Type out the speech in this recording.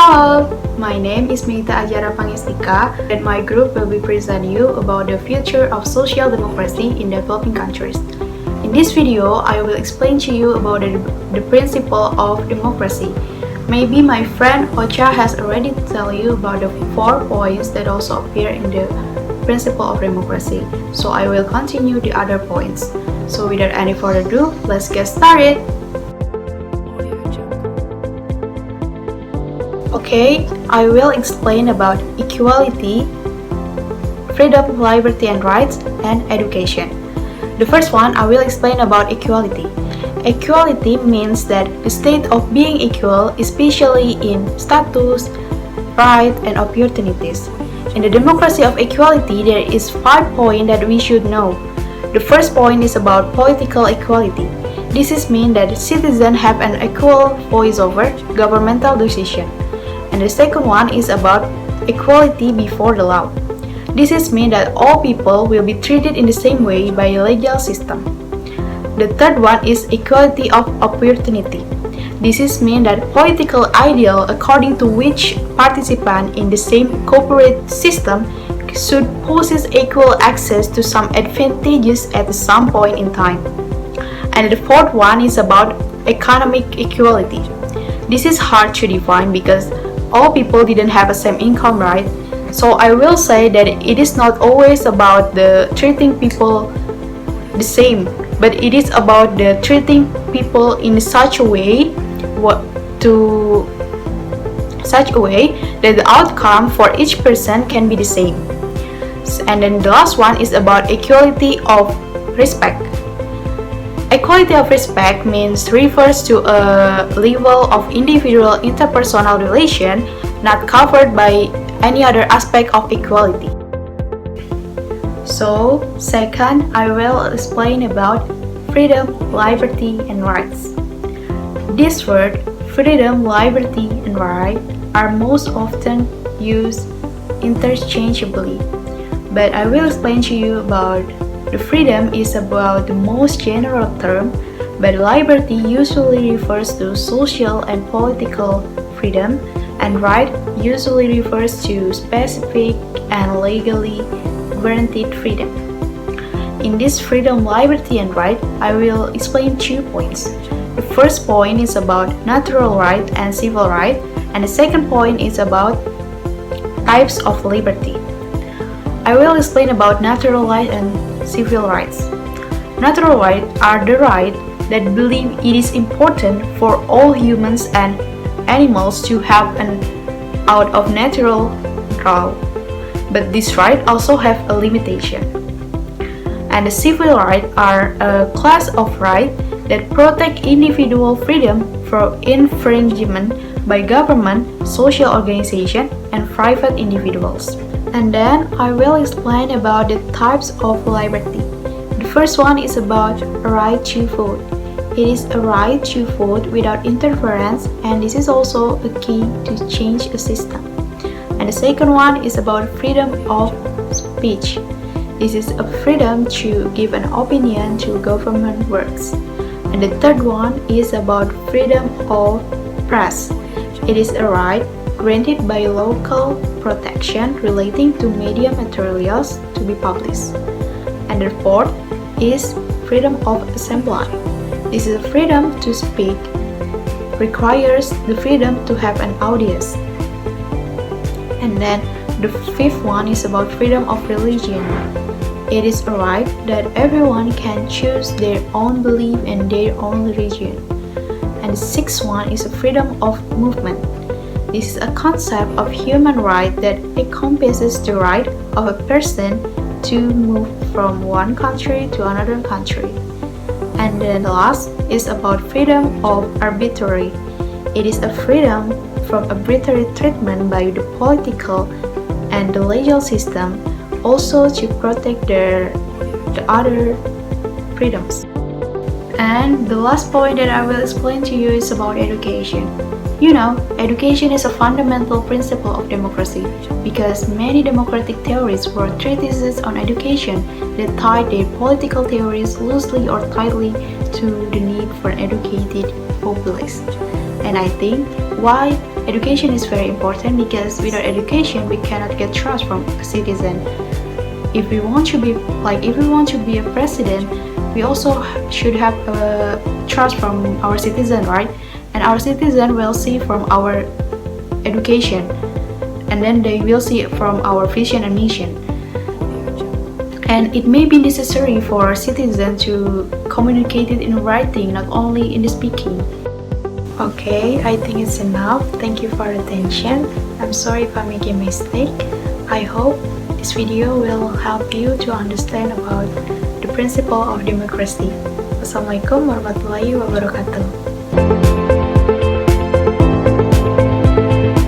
Hello, my name is Meitha Pangestika, and my group will be present you about the future of social democracy in developing countries. In this video, I will explain to you about the principle of democracy. Maybe my friend Ocha has already tell you about the 4 points that also appear in the principle of democracy. So I will continue the other points. So without any further ado, let's get started. Okay, I will explain about equality, freedom, liberty and rights, and education. The first one, I will explain about equality. Equality means that the state of being equal, especially in status, right, and opportunities. In the democracy of equality, there is 5 points that we should know. The first point is about political equality. This is mean that citizens have an equal voice over governmental decision. And the second one is about equality before the law. This is mean that all people will be treated in the same way by a legal system. The third one is equality of opportunity. This is mean that political ideal according to which participant in the same corporate system should possess equal access to some advantages at some point in time. And the fourth one is about economic equality. This is hard to define because all people didn't have the same income, right? So I will say that it is not always about the treating people the same, but it is about the treating people in such a way that the outcome for each person can be the same. And then the last one is about equality of respect. Equality of respect refers to a level of individual interpersonal relation not covered by any other aspect of equality. So, second, I will explain about freedom, liberty, and rights. This word, freedom, liberty, and right, are most often used interchangeably, but I will explain to you about the freedom is about the most general term, but liberty usually refers to social and political freedom, and right usually refers to specific and legally guaranteed freedom. In this freedom, liberty, and right, I will explain 2 points. The first point is about natural right and civil right, and the second point is about types of liberty. I will explain about natural right and civil rights. Natural rights are the rights that believe it is important for all humans and animals to have an out of natural law, but this right also have a limitation. And the civil rights are a class of rights that protect individual freedom from infringement by government, social organization, and private individuals. And then I will explain about the types of liberty. The first one is about a right to vote. It is a right to vote without interference, and this is also a key to change a system. And the second one is about freedom of speech. This is a freedom to give an opinion to government works. And the third one is about freedom of press. It is a right granted by local protection relating to media materials to be published. And the fourth is freedom of assembly. This is a freedom to speak, requires the freedom to have an audience. And then the fifth one is about freedom of religion. It is a right that everyone can choose their own belief and their own religion. And the sixth one is a freedom of movement. This is a concept of human right that encompasses the right of a person to move from one country to another country. And then the last is about freedom of arbitrary. It is a freedom from arbitrary treatment by the political and the legal system, also to protect the other freedoms. And the last point that I will explain to you is about education. You know, education is a fundamental principle of democracy because many democratic theories were treatises on education that tied their political theories loosely or tightly to the need for an educated populace. And I think why education is very important because without education we cannot get trust from a citizen. If we want to be a president, we also should have trust from our citizen, right? And our citizen will see from our education, and then they will see from our vision and mission. And it may be necessary for a citizen to communicate it in writing, not only in the speaking. Okay, I think it's enough. Thank you for your attention. I'm sorry if I make a mistake. I hope this video will help you to understand about the principle of democracy. Wassalamualaikum warahmatullahi wabarakatuh.